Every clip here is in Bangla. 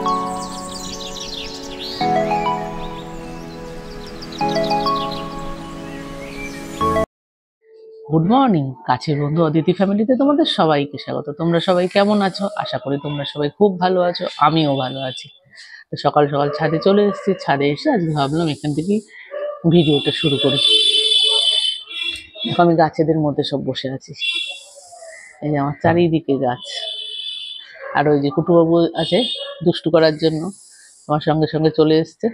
গুড মর্নিং, কাছের বন্ধু অদিতি ফ্যামিলিতে তোমাদের সবাইকে স্বাগত। তোমরা সবাই কেমন আছো? আশা করি তোমরা সবাই খুব ভালো আছো, আমিও ভালো আছি। তো সকাল সকাল ছাদে চলে এসেছি। ছাদে এসে আজকে ভাবলাম এখান থেকেই ভিডিওটা শুরু করি। আমি গাছেদের মধ্যে সব বসে আছি। এই যে আমার চারিদিকে গাছ, আর ওই যে কুটুবাবু আছে দুষ্টু করার জন্য, আমার সঙ্গে সঙ্গে চলে এসছে।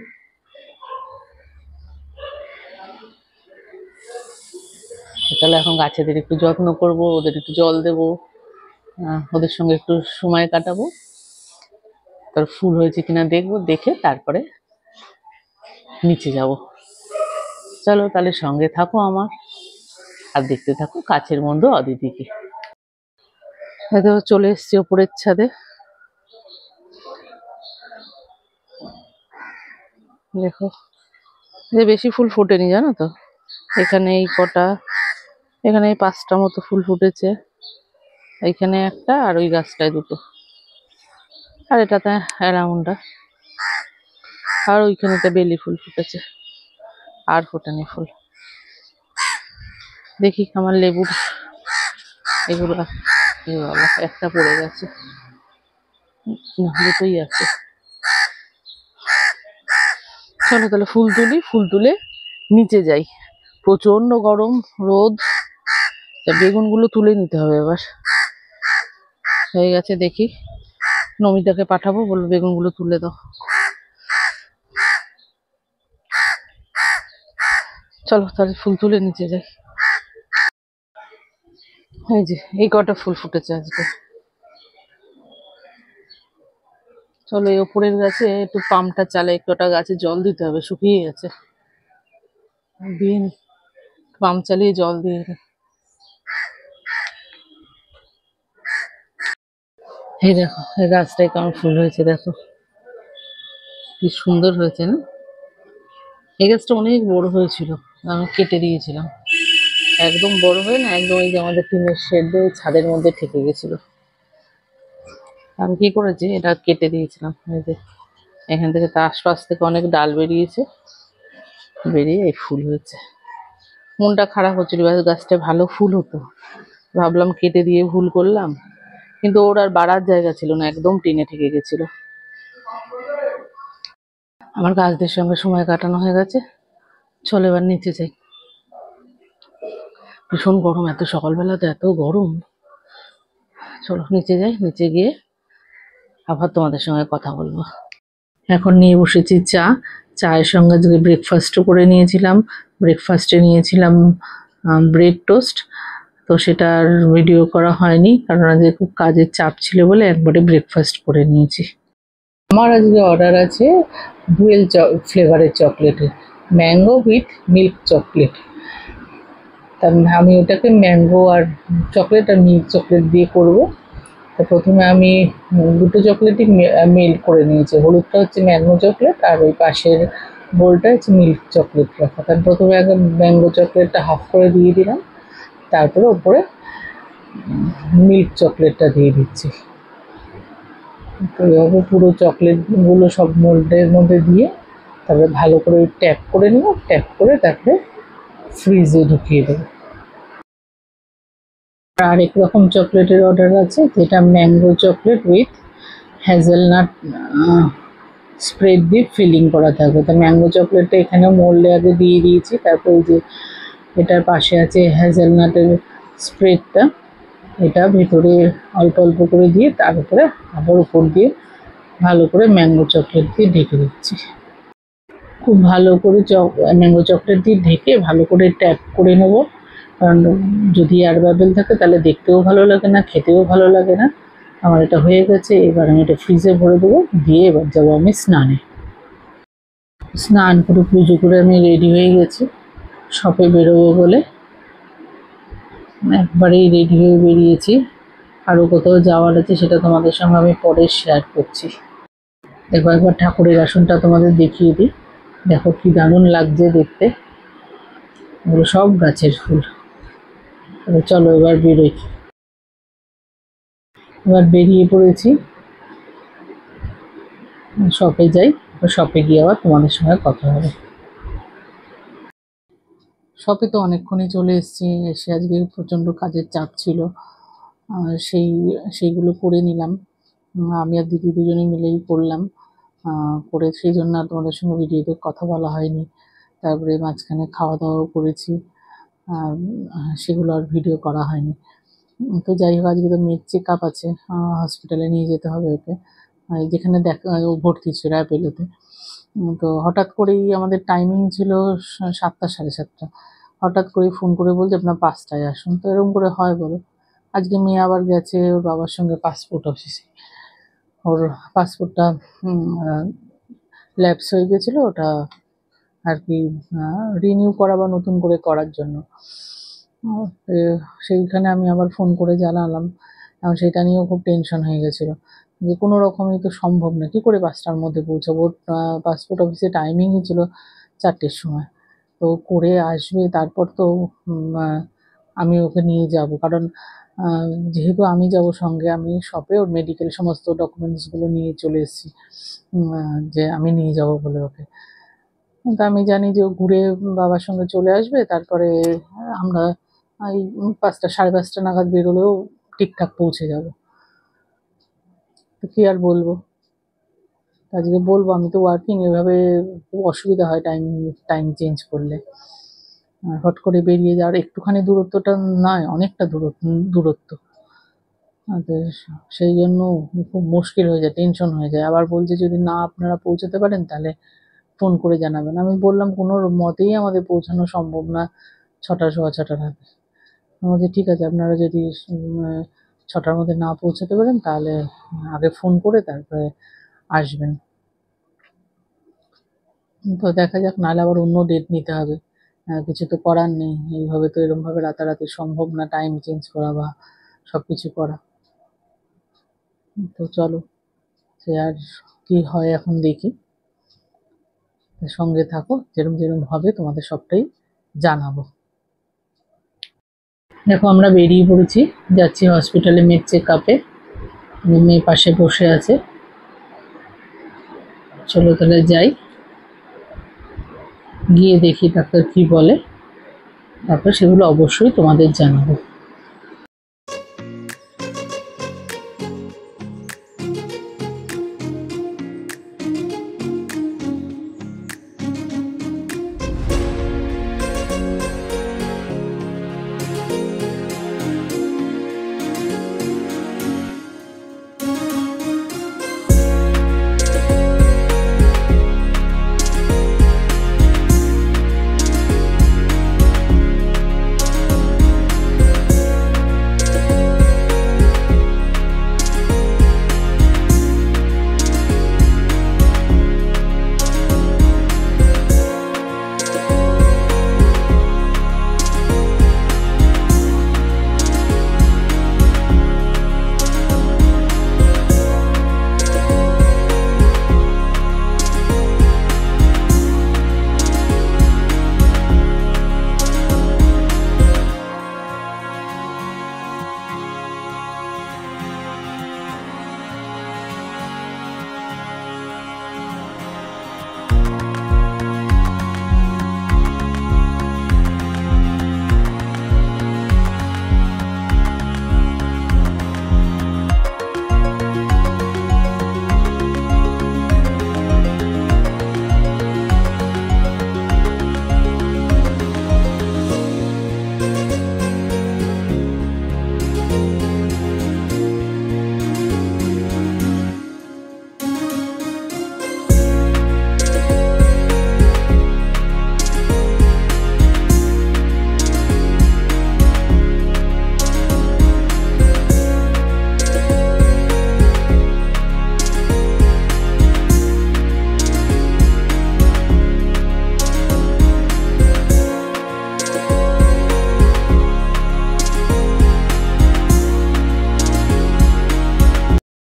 তাহলে এখন গাছেদের একটু যত্ন করব, ওদের একটু জল দেবো, ওদের সঙ্গে একটু সময় কাটাবো, তার ফুল হয়েছে কিনা দেখবো, দেখে তারপরে নিচে যাব। চলো তাহলে সঙ্গে থাকো আমার, আর দেখতে থাকো কাছের বন্ধু অদিতিকে। হয়তো চলে এসছি ওপরের ছাদে। দেখো যে বেশি ফুল ফোটেনি, জানো তো। এখানে এই কটা, এখানে এই 5টা মতো ফুল ফুটেছে, এইখানে একটা, আর ওই গাছটায় দুটো, আর এটাতে অ্যারাউন্ডটা, আর ওইখানেতে বেলি ফুল ফুটেছে, আর ফোটেনি ফুল। দেখি আমার লেবুর এগুলো, একটা পড়ে গেছে, দুটোই আছে। চলো তাহলে ফুল তুলি, ফুল তুলে নিচে যাই। প্রচন্ড গরম, রোদ। বেগুনগুলো তুলে নিতে হবে এবার, হয়ে গেছে। দেখি নমিতাকে পাঠাবো, বলবো বেগুনগুলো তুলে দাও। চলো তাহলে ফুল তুলে নিচে যাই। এই যে এই কটা ফুল ফুটেছে আজকে। চলো এই ওপরের গাছে একটু পাম্পটা চালে, কটা গাছে জল দিতে হবে, শুকিয়ে গেছে। দিন পাম্প চালিয়ে জল দিয়ে নি। এই দেখো এই গাছটায় কেমন ফুল হয়েছে, দেখো কি সুন্দর হয়েছে না। এই গাছটা অনেক বড় হয়েছিল, আমি কেটে দিয়েছিলাম। একদম বড় হয়ে না, একদম এই যে আমাদের টিনের শেডে ছাদের মধ্যে ঠেকে গেছিল। আমি কি করেছি, এটা কেটে দিয়েছিলাম। এই যে এখান থেকে, তার আশপাশ থেকে অনেক ডাল বেরিয়েছে, বেরিয়ে এই ফুল হয়েছে। মনটা খারাপ হচ্ছিল, গাছটা ভালো ফুল হতো, ভাবলাম কেটে দিয়ে ভুল করলাম, কিন্তু ওর আর বাড়ার জায়গা ছিল না, একদম টিনে ঠেকে গেছিল। আমার গাছদের সঙ্গে সময় কাটানো হয়ে গেছে। চলো এবার নিচে যাই। ভীষণ গরম, এত সকালবেলাতে এত গরম। চলো নিচে যাই, নিচে গিয়ে আবার তোমাদের সঙ্গে কথা বলবো। এখন নিয়ে বসেছি চা। চায়ের সঙ্গে আজকে ব্রেকফাস্টও করে নিয়েছিলাম। ব্রেকফাস্টে নিয়েছিলাম ব্রেড টোস্ট। তো সেটা আর ভিডিও করা হয়নি, কারণ আজকে খুব কাজের চাপ ছিল বলে একবারে ব্রেকফাস্ট করে নিয়েছি। আমার আজকে অর্ডার আছে ডুয়েল ফ্লেভারের চকলেটের, ম্যাঙ্গো উইথ মিল্ক চকলেট। তার আমি ওটাকে ম্যাঙ্গো আর চকলেট আর মিল্ক চকলেট দিয়ে করবো। তো প্রথমে আমি দুটো চকলেটই মেল্ট করে নিয়েছি। হলুদটা হচ্ছে ম্যাঙ্গো চকলেট, আর ওই পাশের বোলটা হচ্ছে মিল্ক চকলেট রাখা। কারণ প্রথমে আগে ম্যাঙ্গো চকলেটটা হাফ করে দিয়ে দিলাম, তারপরে ওপরে মিল্ক চকলেটটা দিয়ে দিচ্ছি। তো এইভাবে পুরো চকলেটগুলো সব মোল্ডের মধ্যে দিয়ে তারপরে ভালো করে ট্যাপ করে নেব, ট্যাপ করে তারপরে ফ্রিজে ঢুকিয়ে দেবো। আরেক রকম চকলেটের অর্ডার আছে, যেটা mango chocolate with hazelnut spread দিয়ে ফিলিং করা থাকবে। তো ম্যাঙ্গো চকলেটটা এখানে মোল্ডে আগে দিয়ে দিয়েছি, তারপরে যে এটার পাশে আছে হ্যাজেলনাটের স্প্রেডটা, এটা ভেতরে অল্প অল্প করে দিয়ে তার উপরে আবার উপর দিয়ে ভালো করে ম্যাঙ্গো চকলেট দিয়ে ঢেকে দিচ্ছি। খুব ভালো করে ম্যাঙ্গো চকলেট দিয়ে ঢেকে ভালো করে ট্যাপ করে নেব, কারণ যদি এয়ার বাবেল থাকে তাহলে দেখতেও ভালো লাগে না, খেতেও ভালো লাগে না। আমার এটা হয়ে গেছে, এবার আমি এটা ফ্রিজে ভরে দেবো, দিয়ে এবার যাবো আমি স্নানে। স্নান করে পুজো করে আমি রেডি হয়ে গেছি, শপে বেরোবো বলে একবারেই রেডি হয়ে বেরিয়েছি। আরও কোথাও যাওয়ার আছে, সেটা তোমাদের সঙ্গে আমি পরে শেয়ার করছি। দেখো একবার ঠাকুরের আসনটা তোমাদের দেখিয়ে দিই, দেখো কি দারুণ লাগছে দেখতে। এগুলো সব গাছের ফুল। চলো এবার বেরোই। এবার বেরিয়ে পড়েছি। শপে যাই, শপে গিয়ে আবার তোমাদের সঙ্গে কথা হবে। শপে তো অনেকক্ষণই চলে এসেছি, এসে আজকে প্রচণ্ড কাজের চাপ ছিল। সেইগুলো করে নিলাম। আমি আর দিদি দুজনে মিলেই করলাম। করে সেই জন্য আর তোমাদের সঙ্গে ভিডিওতে কথা বলা হয়নি। তারপরে মাঝখানে খাওয়া দাওয়াও করেছি, সেগুলো আর ভিডিও করা হয়নি। তো যাই হোক, আজকে তো মেয়ের চেক আপ আছে, হসপিটালে নিয়ে যেতে হবে ওকে। যেখানে ও ভর্তি ছিল অ্যাপেলোতে। তো হঠাৎ করেই আমাদের টাইমিং ছিল 7টা 7:30। হঠাৎ করেই ফোন করে বলছে আপনার 5টায় আসুন। তো এরকম করে হয় বলো? আজকে মেয়ে আবার গেছে ওর বাবার সঙ্গে পাসপোর্ট অফিসে। ওর পাসপোর্টটা ল্যাপস হয়ে গেছিলো, ওটা আর কি রিনিউ করা বা নতুন করে করার জন্য। সেইখানে আমি আবার ফোন করে জানালাম, এবং সেটা নিয়েও খুব টেনশন হয়ে গেছিলো যে কোনো রকমই তো সম্ভব না, কী করে 5টার মধ্যে পৌঁছাবো। পাসপোর্ট অফিসে টাইমিংই ছিল 4টের সময়। তো করে আসবে, তারপর তো আমি ওকে নিয়ে যাব, কারণ যেহেতু আমি যাব সঙ্গে, আমি শপে ওর মেডিকেল সমস্ত ডকুমেন্টসগুলো নিয়ে চলে এসেছি, যে আমি নিয়ে যাব বলে ওকে। তো আমি জানি যে ও ঘুরে বাবার সঙ্গে চলে আসবে, তারপরে আমরা এই 5টা 5:30 নাগাদ বেরোলেও ঠিকঠাক পৌঁছে যাব। তো কী আর বলবো, আজকে বলবো আমি তো ওয়ার্কিং, এভাবে খুব অসুবিধা হয় টাইম চেঞ্জ করলে। আর হট করে বেরিয়ে যাওয়ার একটুখানি দূরত্বটা নয়, অনেকটা দূরত্ব। তো সেই জন্য খুব মুশকিল হয়ে যায়, টেনশন হয়ে যায়। আবার বলছে যদি না আপনারা পৌঁছাতে পারেন তাহলে ফোন করে জানাবেন। আমি বললাম কোনো মতেই আমাদের পৌঁছানো সম্ভব না 6টা 6:15 আগে। বলছে ঠিক আছে, আপনারা যদি 6টার মধ্যে না পৌঁছাতে পারেন তাহলে আগে ফোন করে তারপরে আসবেন। তো দেখা যাক, নাহলে আবার অন্য ডেট নিতে হবে। কিছু তো করার নেই, এইভাবে তো এরকমভাবে রাতারাতি সম্ভব না টাইম চেঞ্জ করা বা সব কিছু করা। তো চলো, সে আর কি হয় এখন দেখি। সঙ্গে থাকো, যেরকম হবে তোমাদের সবটাই জানাবো। দেখো আমরা বেরিয়ে পড়েছি, যাচ্ছি হসপিটালে মেয়ের চেক আপে। মেয়ে পাশে বসে আছে, চলো তাহলে যাই, গিয়ে দেখি ডাক্তার কি বলে, তারপর সেগুলো অবশ্যই তোমাদের জানাবো।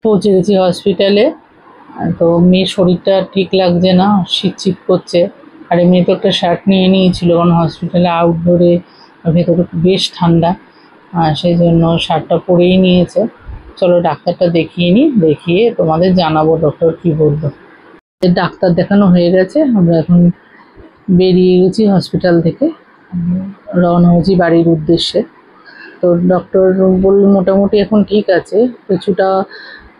পৌঁছে গেছি হসপিটালে। তো মেয়ের শরীরটা ঠিক লাগছে না, শীত করছে। আর এমনি তো একটা শার্ট নিয়ে নিয়েছিল, কারণ হসপিটালে আউটডোরে ভেতরে বেশ ঠান্ডা, সেই জন্য শার্টটা পরেই নিয়েছে। চলো ডাক্তারটা দেখিয়ে নিই, দেখিয়ে তোমাদের জানাবো ডক্টর কী বললো। ডাক্তার দেখানো হয়ে গেছে, আমরা এখন বেরিয়ে গেছি হসপিটাল থেকে, রওনা হয়েছি বাড়ির উদ্দেশ্যে। তো ডক্টর বলল মোটামুটি এখন ঠিক আছে, কিছুটা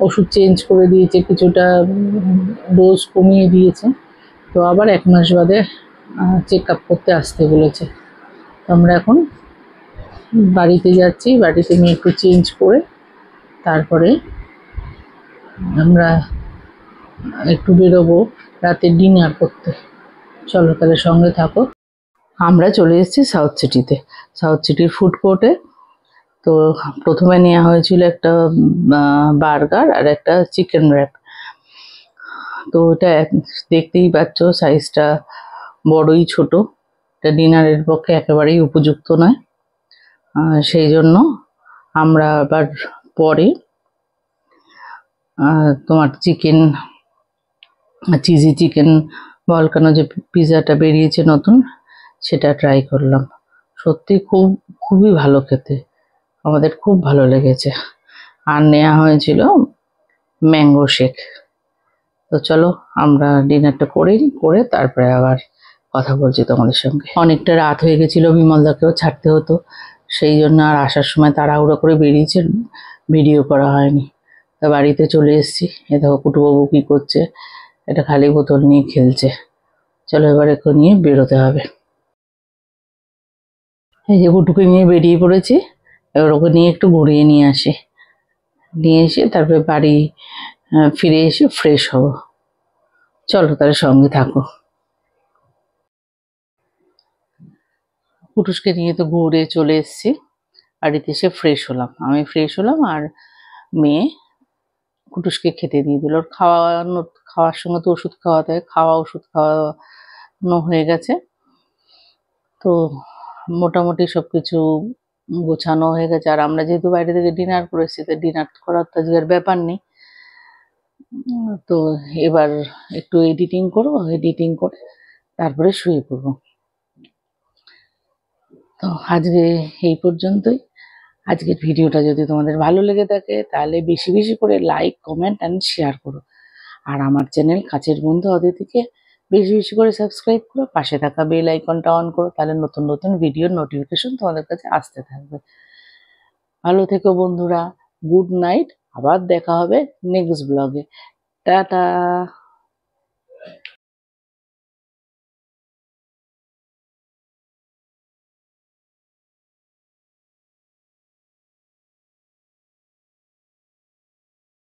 ওষুধ চেঞ্জ করে দিয়েছে, কিছুটা ডোজ কমিয়ে দিয়েছে। তো আবার 1 মাস বাদে চেক আপ করতে আসতে বলেছে। তো আমরা এখন বাড়িতে যাচ্ছি, বাড়িতে নিয়ে একটু চেঞ্জ করে তারপরে আমরা একটু বেরোবো রাতে ডিনার করতে। চলো তাহলে সঙ্গে থাকো। আমরা চলে এসেছি সাউথ সিটিতে, সাউথ সিটির ফুড কোর্টে। তো প্রথমে নেওয়া হয়েছিল একটা বার্গার আর একটা চিকেন র্যাপ। তো ওটা দেখতেই পাচ্ছ সাইজটা বড়ই ছোট, এটা ডিনারের পক্ষে একেবারেই উপযুক্ত নয়। সেই জন্য আমরা আবার পরে তোমার চিকেন চিজি চিকেন ভলকানো যে পিৎজাটা বেরিয়েছে নতুন, সেটা ট্রাই করলাম। সত্যি খুবই ভালো খেতে, আমাদের খুব ভালো লেগেছে। আর নেওয়া হয়েছিল ম্যাঙ্গো শেক। তো চলো আমরা ডিনারটা করে তারপরে আবার কথা বলছি তোমাদের সঙ্গে। অনেকটা রাত হয়ে গেছিলো, বিমলদাকেও ছাড়তে হতো, সেই জন্য আর আসার সময় তাড়াহুড়ো করে বেরিয়েছে, ভিডিও করা হয়নি। তা বাড়িতে চলে এসেছি। এ দেখো কুটুবাবু কী করছে, এটা খালি বোতল নিয়ে খেলছে। চলো এবার একে নিয়ে বেরোতে হবে। এই যে কুটুকে নিয়ে বেরিয়ে পড়েছি, এবার ওকে নিয়ে একটু ঘুরিয়ে নিয়ে আসি, নিয়ে এসে তারপরে বাড়ি ফিরে এসে ফ্রেশ হব। চলো তাহলে সঙ্গে থাকো। কুটুসকে নিয়ে তো ঘুরে চলে এসেছি, বাড়িতে এসে ফ্রেশ হলাম, আমি ফ্রেশ হলাম আর মেয়ে কুটুসকে খেতে দিয়ে দিল। ওর খাওয়ার সঙ্গে তো ওষুধ খাওয়াতে হয়, ওষুধ খাওয়ানো হয়ে গেছে। তো মোটামুটি সব কিছু গোছানো হয়ে গেছে। আর আমরা যেহেতু বাইরে থেকে ডিনার করেছি, তো ডিনার করার তো আজকের ব্যাপার নেই। তো এবার একটু এডিটিং করবো, এডিটিং করে তারপরে শুয়ে পড়বো। তো আজকে এই পর্যন্তই। আজকের ভিডিওটা যদি তোমাদের ভালো লেগে থাকে তাহলে বেশি বেশি করে লাইক, কমেন্ট অ্যান্ড শেয়ার করো। আর আমার চ্যানেল কাছের বন্ধু অদিতিকে বেশি বেশি করে সাবস্ক্রাইব করো, পাশে থাকা বেল আইকনটা অন করো, তাহলে নতুন নতুন ভিডিওর নোটিফিকেশন তোমাদের কাছে আসতে থাকবে। ভালো থেকো বন্ধুরা, গুড নাইট, আবার দেখা হবে নেক্সট ব্লগে। টাটা।